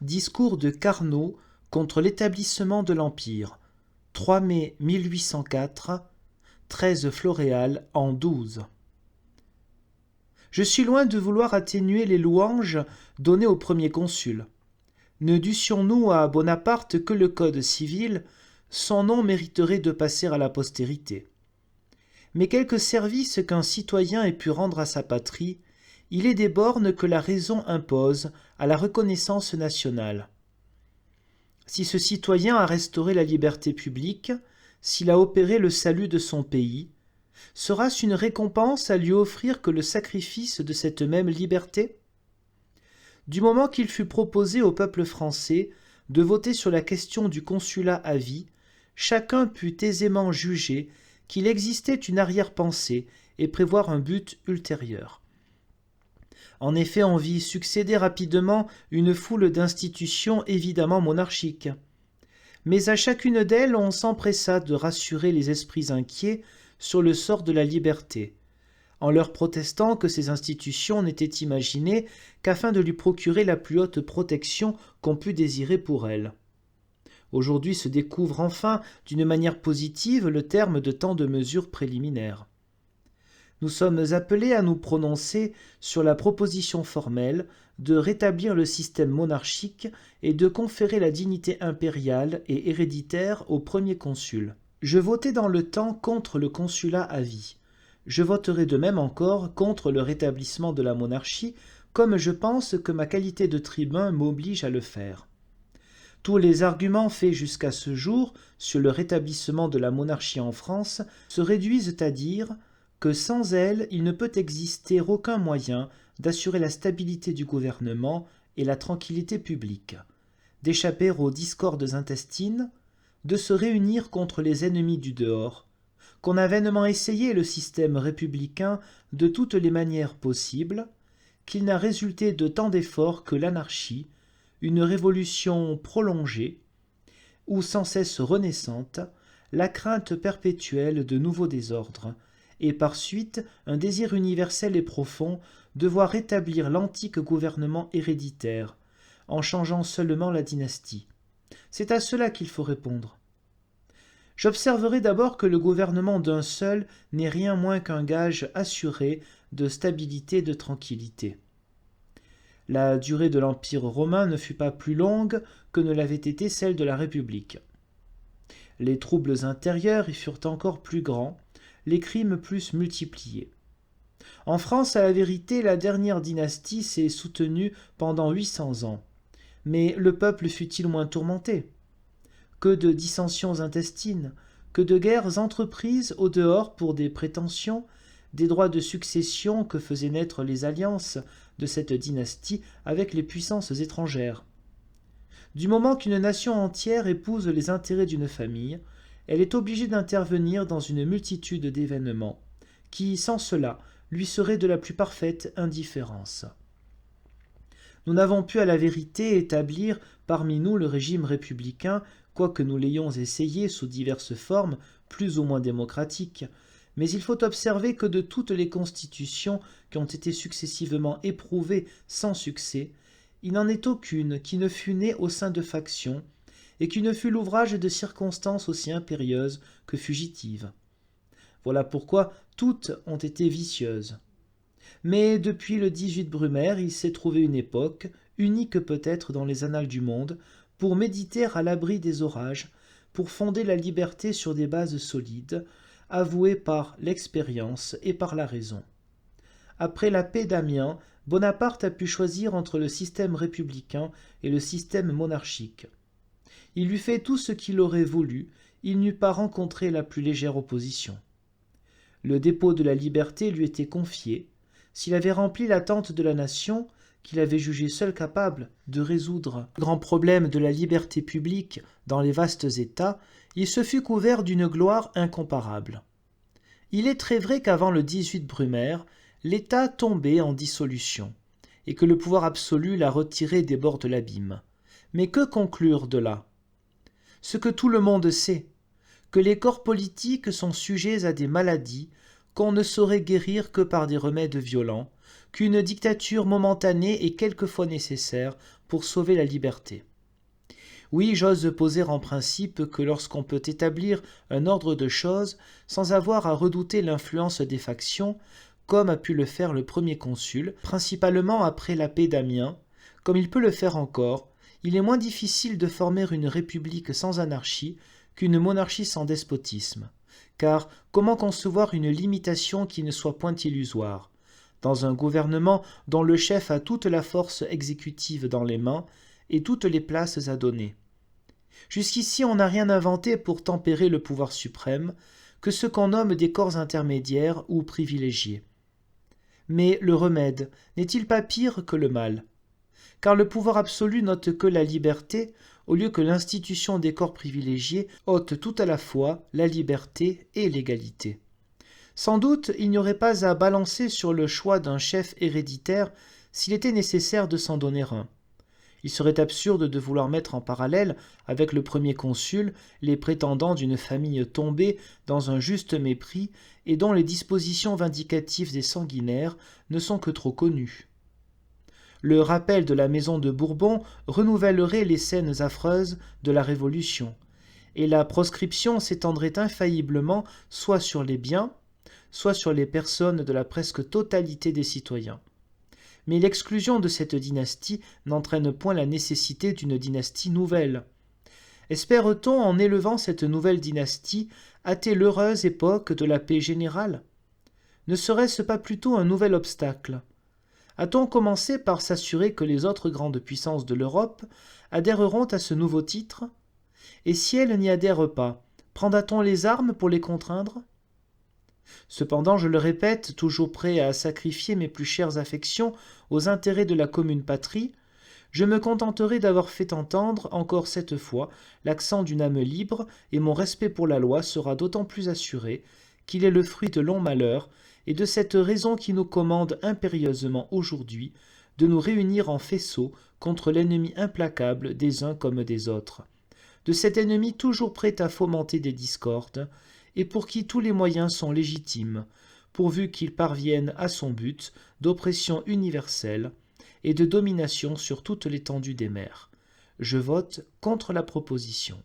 Discours de Carnot contre l'établissement de l'Empire. 3 mai 1804, 13 Floréal en 12. Je suis loin de vouloir atténuer les louanges données au premier consul. Ne dussions-nous à Bonaparte que le code civil, son nom mériterait de passer à la postérité. Mais quelque service qu'un citoyen ait pu rendre à sa patrie, il est des bornes que la raison impose à la reconnaissance nationale. Si ce citoyen a restauré la liberté publique, s'il a opéré le salut de son pays, sera-ce une récompense à lui offrir que le sacrifice de cette même liberté ? Du moment qu'il fut proposé au peuple français de voter sur la question du consulat à vie, chacun put aisément juger qu'il existait une arrière-pensée et prévoir un but ultérieur. En effet, on vit succéder rapidement une foule d'institutions évidemment monarchiques. Mais à chacune d'elles, on s'empressa de rassurer les esprits inquiets sur le sort de la liberté, en leur protestant que ces institutions n'étaient imaginées qu'afin de lui procurer la plus haute protection qu'on pût désirer pour elle. Aujourd'hui se découvre enfin d'une manière positive le terme de tant de mesures préliminaires. Nous sommes appelés à nous prononcer sur la proposition formelle de rétablir le système monarchique et de conférer la dignité impériale et héréditaire au premier consul. Je votai dans le temps contre le consulat à vie. Je voterai de même encore contre le rétablissement de la monarchie, comme je pense que ma qualité de tribun m'oblige à le faire. Tous les arguments faits jusqu'à ce jour sur le rétablissement de la monarchie en France se réduisent à dire que sans elle, il ne peut exister aucun moyen d'assurer la stabilité du gouvernement et la tranquillité publique, d'échapper aux discordes intestines, de se réunir contre les ennemis du dehors, qu'on a vainement essayé le système républicain de toutes les manières possibles, qu'il n'a résulté de tant d'efforts que l'anarchie, une révolution prolongée, ou sans cesse renaissante, la crainte perpétuelle de nouveaux désordres, et par suite un désir universel et profond de voir rétablir l'antique gouvernement héréditaire, en changeant seulement la dynastie. C'est à cela qu'il faut répondre. J'observerai d'abord que le gouvernement d'un seul n'est rien moins qu'un gage assuré de stabilité et de tranquillité. La durée de l'Empire romain ne fut pas plus longue que ne l'avait été celle de la République. Les troubles intérieurs y furent encore plus grands, les crimes plus multipliés. En France, à la vérité, la dernière dynastie s'est soutenue pendant 800 ans. Mais le peuple fut-il moins tourmenté ? Que de dissensions intestines, que de guerres entreprises au dehors pour des prétentions, des droits de succession que faisaient naître les alliances de cette dynastie avec les puissances étrangères. Du moment qu'une nation entière épouse les intérêts d'une famille, elle est obligée d'intervenir dans une multitude d'événements, qui, sans cela, lui seraient de la plus parfaite indifférence. Nous n'avons pu à la vérité établir parmi nous le régime républicain, quoique nous l'ayons essayé sous diverses formes, plus ou moins démocratiques, mais il faut observer que de toutes les constitutions qui ont été successivement éprouvées sans succès, il n'en est aucune qui ne fût née au sein de factions, et qui ne fût l'ouvrage de circonstances aussi impérieuses que fugitives. Voilà pourquoi toutes ont été vicieuses. Mais depuis le 18 Brumaire, il s'est trouvé une époque, unique peut-être dans les annales du monde, pour méditer à l'abri des orages, pour fonder la liberté sur des bases solides, avouées par l'expérience et par la raison. Après la paix d'Amiens, Bonaparte a pu choisir entre le système républicain et le système monarchique. Il eût fait tout ce qu'il aurait voulu, il n'eût pas rencontré la plus légère opposition. Le dépôt de la liberté lui était confié. S'il avait rempli l'attente de la nation, qu'il avait jugé seul capable de résoudre le grand problème de la liberté publique dans les vastes États, il se fut couvert d'une gloire incomparable. Il est très vrai qu'avant le 18 Brumaire, l'État tombait en dissolution, et que le pouvoir absolu l'a retiré des bords de l'abîme. Mais que conclure de là ? Ce que tout le monde sait, que les corps politiques sont sujets à des maladies qu'on ne saurait guérir que par des remèdes violents, qu'une dictature momentanée est quelquefois nécessaire pour sauver la liberté. Oui, j'ose poser en principe que lorsqu'on peut établir un ordre de choses sans avoir à redouter l'influence des factions, comme a pu le faire le premier consul, principalement après la paix d'Amiens, comme il peut le faire encore, il est moins difficile de former une république sans anarchie qu'une monarchie sans despotisme. Car comment concevoir une limitation qui ne soit point illusoire, dans un gouvernement dont le chef a toute la force exécutive dans les mains et toutes les places à donner? Jusqu'ici, on n'a rien inventé pour tempérer le pouvoir suprême que ce qu'on nomme des corps intermédiaires ou privilégiés. Mais le remède n'est-il pas pire que le mal? Car le pouvoir absolu n'ôte que la liberté, au lieu que l'institution des corps privilégiés ôte tout à la fois la liberté et l'égalité. Sans doute, il n'y aurait pas à balancer sur le choix d'un chef héréditaire s'il était nécessaire de s'en donner un. Il serait absurde de vouloir mettre en parallèle avec le premier consul les prétendants d'une famille tombée dans un juste mépris et dont les dispositions vindicatives et sanguinaires ne sont que trop connues. Le rappel de la maison de Bourbon renouvellerait les scènes affreuses de la Révolution, et la proscription s'étendrait infailliblement soit sur les biens, soit sur les personnes de la presque totalité des citoyens. Mais l'exclusion de cette dynastie n'entraîne point la nécessité d'une dynastie nouvelle. Espère-t-on, en élevant cette nouvelle dynastie, hâter l'heureuse époque de la paix générale? Ne serait-ce pas plutôt un nouvel obstacle? A-t-on commencé par s'assurer que les autres grandes puissances de l'Europe adhéreront à ce nouveau titre? Et si elles n'y adhèrent pas, prendra-t-on les armes pour les contraindre? Cependant, je le répète, toujours prêt à sacrifier mes plus chères affections aux intérêts de la commune patrie, je me contenterai d'avoir fait entendre, encore cette fois, l'accent d'une âme libre, et mon respect pour la loi sera d'autant plus assuré qu'il est le fruit de longs malheurs, et de cette raison qui nous commande impérieusement aujourd'hui de nous réunir en faisceau contre l'ennemi implacable des uns comme des autres, de cet ennemi toujours prêt à fomenter des discordes, et pour qui tous les moyens sont légitimes, pourvu qu'il parvienne à son but d'oppression universelle et de domination sur toute l'étendue des mers. Je vote contre la proposition.